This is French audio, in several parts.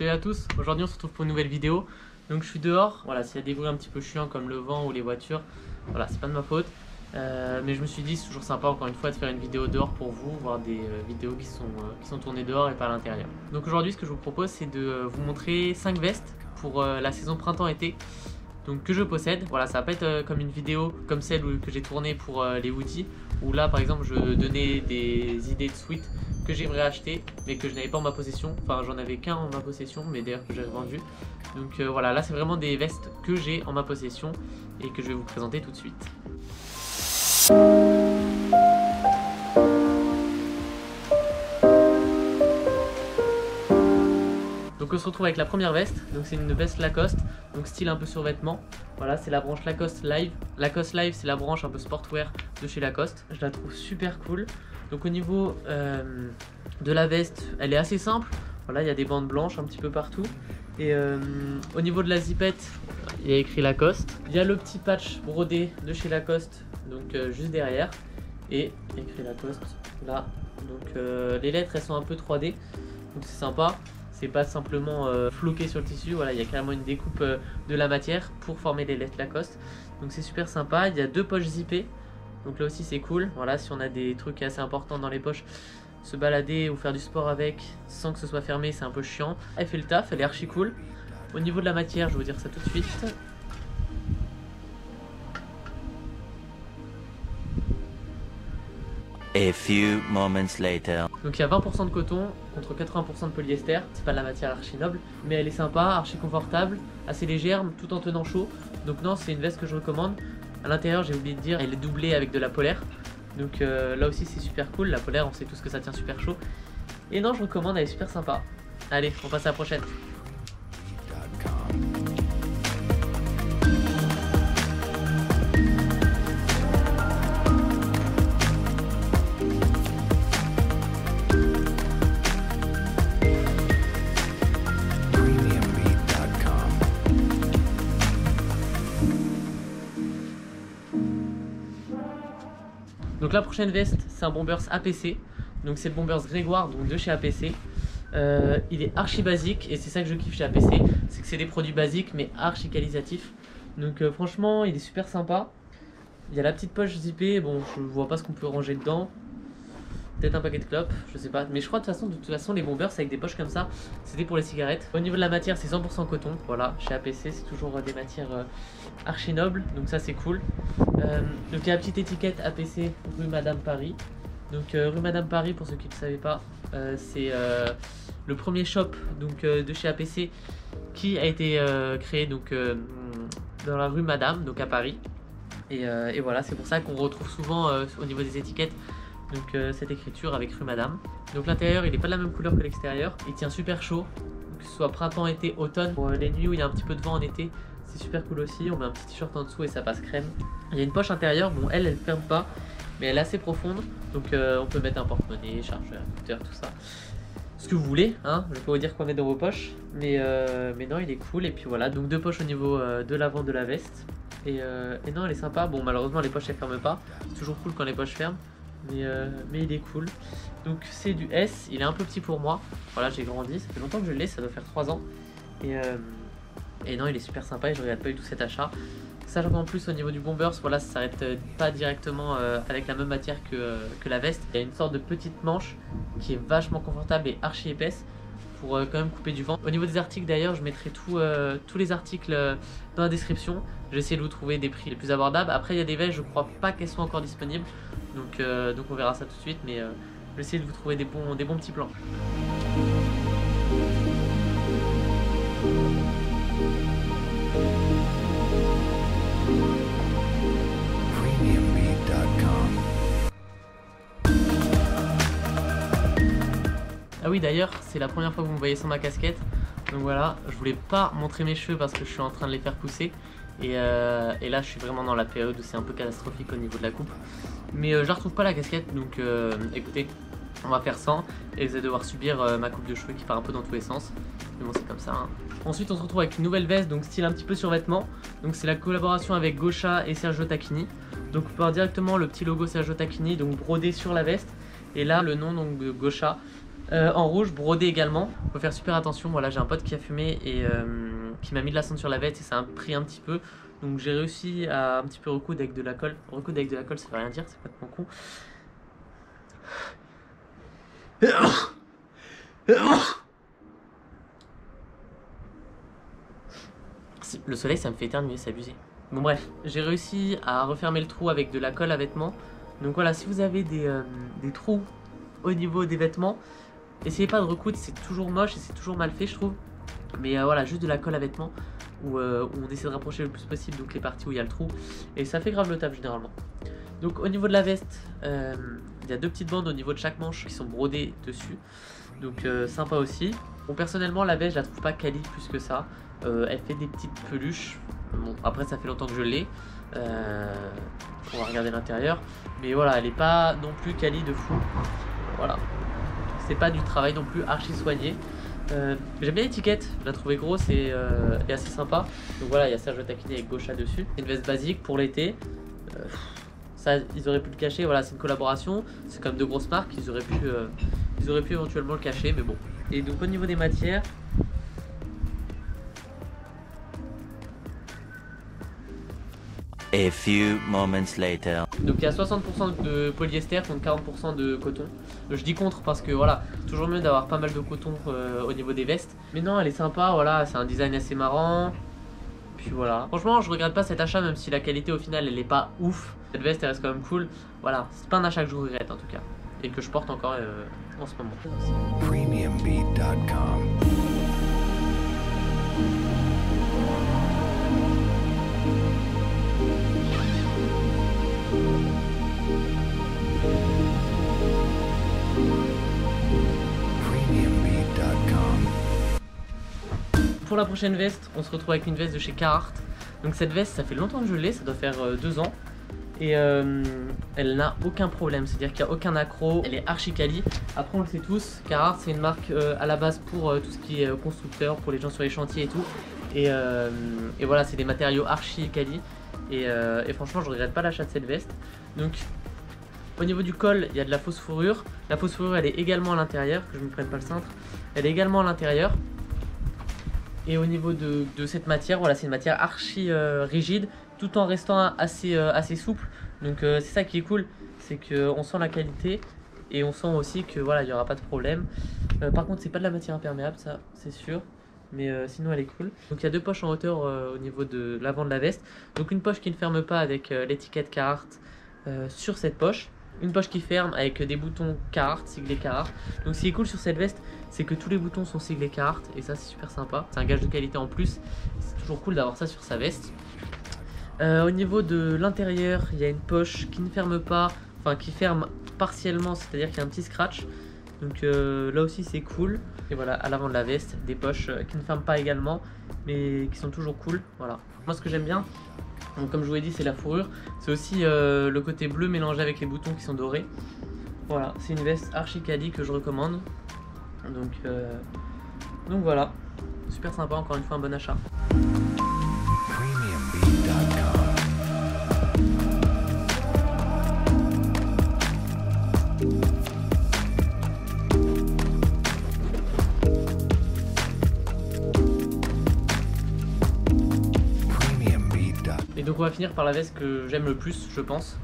Salut à tous, aujourd'hui on se retrouve pour une nouvelle vidéo. Donc je suis dehors, voilà, s'il y a des bruits un petit peu chiants comme le vent ou les voitures, voilà, c'est pas de ma faute. Mais je me suis dit c'est toujours sympa encore une fois de faire une vidéo dehors pour vous, voir des vidéos qui sont tournées dehors et pas à l'intérieur. Donc aujourd'hui ce que je vous propose c'est de vous montrer 5 vestes pour la saison printemps-été. Donc que je possède, voilà, ça va pas être comme une vidéo comme celle que j'ai tournée pour les Woody, où là par exemple je donnais des idées de sweats que j'aimerais acheter mais que je n'avais pas en ma possession, enfin j'en avais qu'un en ma possession mais d'ailleurs que j'ai revendu. Donc voilà, là c'est vraiment des vestes que j'ai en ma possession et que je vais vous présenter tout de suite. Donc on se retrouve avec la première veste, donc c'est une veste Lacoste, donc style un peu survêtement. Voilà, c'est la branche Lacoste Live. Lacoste Live, c'est la branche un peu sportwear de chez Lacoste. Je la trouve super cool. Donc au niveau de la veste, elle est assez simple. Voilà, il y a des bandes blanches un petit peu partout. Et au niveau de la zipette, il y a écrit Lacoste. Il y a le petit patch brodé de chez Lacoste, donc juste derrière. Et écrit Lacoste là. Donc les lettres, elles sont un peu 3D, donc c'est sympa. C'est pas simplement floqué sur le tissu, voilà, il y a carrément une découpe de la matière pour former les lettres Lacoste. Donc c'est super sympa, il y a 2 poches zippées, donc là aussi c'est cool. Voilà, si on a des trucs assez importants dans les poches, se balader ou faire du sport avec sans que ce soit fermé, c'est un peu chiant. Elle fait le taf, elle est archi cool. Au niveau de la matière, je vais vous dire ça tout de suite. A few moments later. Donc il y a 20% de coton contre 80% de polyester. C'est pas de la matière archi noble, mais elle est sympa, archi confortable, assez légère tout en tenant chaud. Donc non, c'est une veste que je recommande. À l'intérieur, j'ai oublié de dire, elle est doublée avec de la polaire. Donc là aussi c'est super cool. La polaire, on sait tous que ça tient super chaud. Et non, je recommande, elle est super sympa. Allez, on passe à la prochaine. Donc la prochaine veste, c'est un Bombers APC. Donc c'est le Bombers Grégoire, donc de chez APC. Il est archi basique et c'est ça que je kiffe chez APC, c'est que c'est des produits basiques mais archi qualitatifs. Donc franchement, il est super sympa. Il y a la petite poche zippée, bon je vois pas ce qu'on peut ranger dedans. Peut-être un paquet de clopes, je sais pas. Mais je crois de toute façon les Bombers avec des poches comme ça, c'était pour les cigarettes. Au niveau de la matière, c'est 100% coton. Voilà, chez APC, c'est toujours des matières archi nobles. Donc ça c'est cool. Donc il y a la petite étiquette APC rue Madame Paris. Donc rue Madame Paris, pour ceux qui ne savaient pas, c'est le premier shop donc, de chez APC qui a été créé donc, dans la rue Madame, donc à Paris. Et voilà, c'est pour ça qu'on retrouve souvent au niveau des étiquettes donc cette écriture avec rue Madame. Donc l'intérieur il n'est pas de la même couleur que l'extérieur, il tient super chaud, que ce soit printemps, été, automne. Pour les nuits où il y a un petit peu de vent en été, c'est super cool aussi. On met un petit t-shirt en dessous et ça passe crème. Il y a une poche intérieure, bon elle ferme pas, mais elle est assez profonde, donc on peut mettre un porte-monnaie, chargeur, écouteur, tout ça. Ce que vous voulez, hein, je vais pas vous dire quoi mettre dans vos poches, mais non il est cool. Et puis voilà, donc 2 poches au niveau de l'avant de la veste. Et non elle est sympa, bon malheureusement les poches elles ferment pas, c'est toujours cool quand les poches ferment. Mais il est cool. Donc c'est du S, il est un peu petit pour moi. Voilà, j'ai grandi, ça fait longtemps que je l'ai, ça doit faire 3 ans. Et non, il est super sympa et je regrette pas du tout cet achat. Sachant qu'en plus au niveau du Bombers, voilà, ça s'arrête pas directement avec la même matière que la veste. Il y a une sorte de petite manche qui est vachement confortable et archi épaisse pour quand même couper du vent. Au niveau des articles d'ailleurs, je mettrai tous les articles dans la description. J'ai essayé de vous trouver des prix les plus abordables. Après il y a des vestes, je crois pas qu'elles soient encore disponibles. Donc on verra ça tout de suite, mais je vais essayer de vous trouver des bons petits plans. Ah oui d'ailleurs, c'est la première fois que vous me voyez sans ma casquette. Donc voilà, je voulais pas montrer mes cheveux parce que je suis en train de les faire pousser. Et là je suis vraiment dans la période où c'est un peu catastrophique au niveau de la coupe. Mais je la retrouve pas la casquette, donc écoutez, on va faire sans. Et vous allez devoir subir ma coupe de cheveux qui part un peu dans tous les sens. Mais bon c'est comme ça hein. Ensuite on se retrouve avec une nouvelle veste, donc style un petit peu survêtement. Donc c'est la collaboration avec Gosha et Sergio Tacchini. Donc on peut voir directement le petit logo Sergio Tacchini donc brodé sur la veste. Et là le nom donc de Gosha. En rouge, brodé également. Faut faire super attention. Voilà, j'ai un pote qui a fumé et qui m'a mis de la cendre sur la veste et ça a pris un petit peu. Donc j'ai réussi à un petit peu recoudre avec de la colle. Recoudre avec de la colle, ça veut rien dire, c'est complètement con. Le soleil, ça me fait éternuer, c'est abusé. Bon bref, j'ai réussi à refermer le trou avec de la colle à vêtements. Donc voilà, si vous avez des trous au niveau des vêtements, essayez pas de recoudre, c'est toujours moche et c'est toujours mal fait je trouve. Mais voilà, juste de la colle à vêtements où on essaie de rapprocher le plus possible donc les parties où il y a le trou. Et ça fait grave le taf généralement. Donc au niveau de la veste, il y a 2 petites bandes au niveau de chaque manche qui sont brodées dessus. Donc sympa aussi. Bon, personnellement la veste je la trouve pas quali plus que ça. Elle fait des petites peluches. Bon, après ça fait longtemps que je l'ai. On va regarder l'intérieur. Mais voilà, elle est pas non plus quali de fou. Voilà. C'est pas du travail non plus archi soigné. J'aime bien l'étiquette, je la trouvais grosse et assez sympa. Donc voilà, il y a Serge Tacchini avec Gaucha dessus. C'est une veste basique pour l'été. Ça, ils auraient pu le cacher. Voilà, c'est une collaboration. C'est quand même de grosses marques. Ils auraient pu éventuellement le cacher, mais bon. Et donc au niveau des matières. A few moments later. Donc il y a 60% de polyester contre 40% de coton. Je dis contre parce que voilà, toujours mieux d'avoir pas mal de coton au niveau des vestes. Mais non, elle est sympa, voilà, c'est un design assez marrant. Puis voilà. Franchement, je regrette pas cet achat même si la qualité au final elle est pas ouf. Cette veste elle reste quand même cool. Voilà, c'est pas un achat que je regrette en tout cas. Et que je porte encore en ce moment. Premiumbeat.com. Pour la prochaine veste, on se retrouve avec une veste de chez Carhartt. Donc cette veste, ça fait longtemps que je l'ai, ça doit faire 2 ans. Et elle n'a aucun problème, c'est-à-dire qu'il n'y a aucun accro, elle est archi quali. Après on le sait tous, Carhartt c'est une marque à la base pour tout ce qui est constructeur, pour les gens sur les chantiers et tout. Et voilà, c'est des matériaux archi quali. Et franchement je regrette pas l'achat de cette veste. Donc au niveau du col, il y a de la fausse fourrure. La fausse fourrure elle est également à l'intérieur, que je ne me prenne pas le cintre. Elle est également à l'intérieur. Et au niveau de cette matière, voilà, c'est une matière archi rigide, tout en restant assez souple. Donc c'est ça qui est cool, c'est qu'on sent la qualité et on sent aussi que voilà, il n'y aura pas de problème. Par contre, c'est pas de la matière imperméable, ça c'est sûr. Mais sinon elle est cool. Donc il y a 2 poches en hauteur au niveau de l'avant de la veste. Donc une poche qui ne ferme pas avec l'étiquette Carhartt sur cette poche. Une poche qui ferme avec des boutons Carhartt, siglés Carhartt. Donc ce qui est cool sur cette veste, c'est que tous les boutons sont siglés Carhartt et ça c'est super sympa. C'est un gage de qualité en plus. C'est toujours cool d'avoir ça sur sa veste. Au niveau de l'intérieur, il y a une poche qui ne ferme pas, enfin qui ferme partiellement, c'est-à-dire qu'il y a un petit scratch. Donc là aussi c'est cool. Et voilà, à l'avant de la veste, des poches qui ne ferment pas également, mais qui sont toujours cool. Voilà. Moi ce que j'aime bien, donc, comme je vous l'ai dit, c'est la fourrure. C'est aussi le côté bleu mélangé avec les boutons qui sont dorés. Voilà, c'est une veste archi quali que je recommande. Donc voilà, super sympa, encore une fois un bon achat. Et donc on va finir par la veste que j'aime le plus, je pense.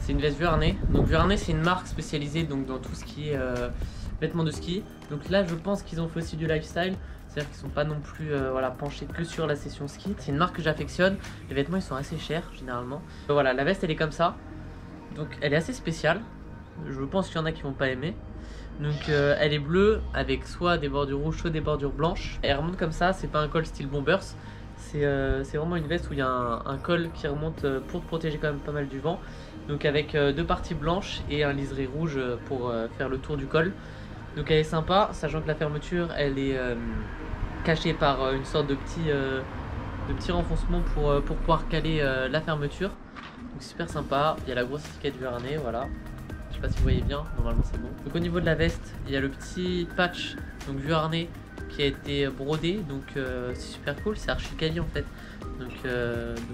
C'est une veste Vuarnet. Donc Vuarnet c'est une marque spécialisée donc, dans tout ce qui est vêtements de ski. Donc là je pense qu'ils ont fait aussi du lifestyle. C'est-à-dire qu'ils sont pas non plus voilà, penchés que sur la session ski. C'est une marque que j'affectionne. Les vêtements ils sont assez chers généralement. Voilà, la veste elle est comme ça. Donc elle est assez spéciale. Je pense qu'il y en a qui vont pas aimer. Donc elle est bleue avec soit des bordures rouges, soit des bordures blanches. Elle remonte comme ça, c'est pas un col style Bombers. C'est vraiment une veste où il y a un col qui remonte pour protéger quand même pas mal du vent. Donc avec 2 parties blanches et un liseré rouge pour faire le tour du col. Donc elle est sympa, sachant que la fermeture elle est cachée par une sorte de petit renfoncement pour pouvoir caler la fermeture. Donc super sympa, il y a la grosse étiquette Vuarnet, voilà. Je sais pas si vous voyez bien, normalement c'est bon. Donc au niveau de la veste, il y a le petit patch donc Vuarnet qui a été brodé, donc c'est super cool, c'est archi quali en fait. Donc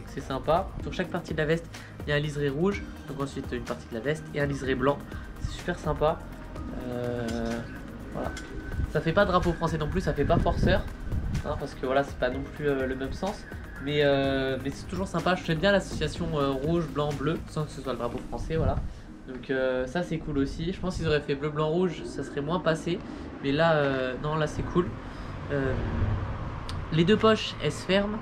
c'est sympa. Sur chaque partie de la veste, il y a un liseré rouge, donc ensuite une partie de la veste et un liseré blanc. C'est super sympa. Voilà. Ça fait pas drapeau français non plus, ça fait pas forceur, hein, parce que voilà, c'est pas non plus le même sens. Mais c'est toujours sympa, j'aime bien l'association rouge, blanc, bleu, sans que ce soit le drapeau français, voilà. Donc ça c'est cool aussi. Je pense qu'ils auraient fait bleu, blanc, rouge, ça serait moins passé. Mais là, non, là c'est cool. Les deux poches, elles se ferment.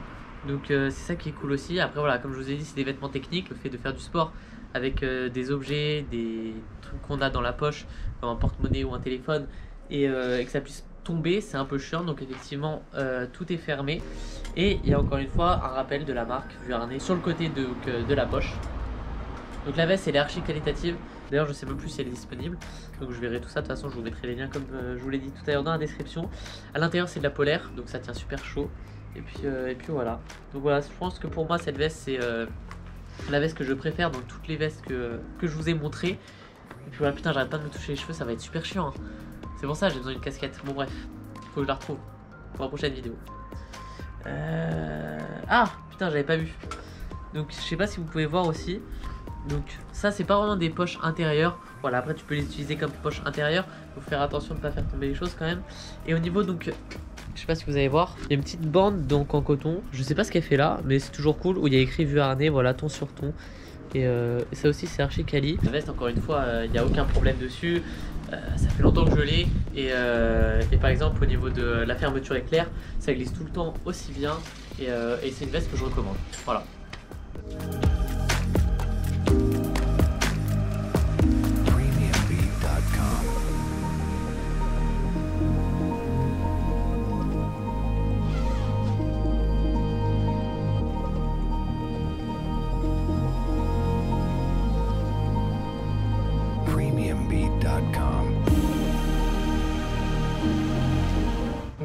Donc c'est ça qui est cool aussi. Après voilà, comme je vous ai dit, c'est des vêtements techniques. Le fait de faire du sport avec des objets, des trucs qu'on a dans la poche, comme un porte-monnaie ou un téléphone, et que ça puisse tomber, c'est un peu chiant. Donc effectivement, tout est fermé. Et il y a encore une fois un rappel de la marque Vuarnet sur le côté de la poche. Donc la veste elle est archi qualitative. D'ailleurs je sais même plus si elle est disponible. Donc je verrai tout ça. De toute façon je vous mettrai les liens comme je vous l'ai dit tout à l'heure dans la description. À l'intérieur c'est de la polaire, donc ça tient super chaud. Et puis voilà. Donc voilà, je pense que pour moi cette veste c'est la veste que je préfère dans toutes les vestes que je vous ai montrées. Et puis voilà, putain j'arrête pas de me toucher les cheveux, ça va être super chiant, hein. C'est pour ça j'ai besoin d'une casquette. Bon bref, faut que je la retrouve pour la prochaine vidéo. Ah putain j'avais pas vu. Donc je sais pas si vous pouvez voir aussi. Donc ça c'est pas vraiment des poches intérieures. Voilà, après tu peux les utiliser comme poche intérieure. Faut faire attention de ne pas faire tomber les choses quand même. Et au niveau donc, je sais pas si vous allez voir, il y a une petite bande donc en coton. Je sais pas ce qu'elle fait là, mais c'est toujours cool. Où il y a écrit Vuarnet, voilà, ton sur ton. Et ça aussi c'est archi quali. La veste encore une fois, il n'y a aucun problème dessus. Ça fait longtemps que je l'ai. Et par exemple au niveau de la fermeture éclair, ça glisse tout le temps aussi bien. Et c'est une veste que je recommande. Voilà.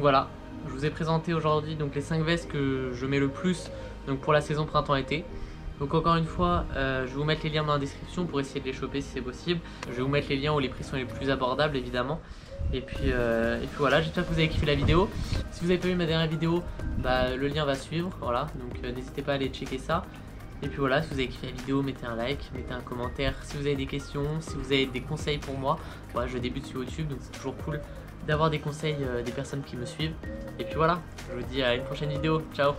Voilà, je vous ai présenté aujourd'hui donc les 5 vestes que je mets le plus donc pour la saison printemps-été. Donc encore une fois, je vais vous mettre les liens dans la description pour essayer de les choper si c'est possible. Je vais vous mettre les liens où les prix sont les plus abordables évidemment. Et puis voilà, j'espère que vous avez kiffé la vidéo. Si vous n'avez pas vu ma dernière vidéo, bah, le lien va suivre, voilà. Donc n'hésitez pas à aller checker ça. Et puis voilà, si vous avez kiffé la vidéo, mettez un like, mettez un commentaire. Si vous avez des questions, si vous avez des conseils pour moi, voilà, je débute sur YouTube donc c'est toujours cool d'avoir des conseils des personnes qui me suivent. Et puis voilà, je vous dis à une prochaine vidéo. Ciao.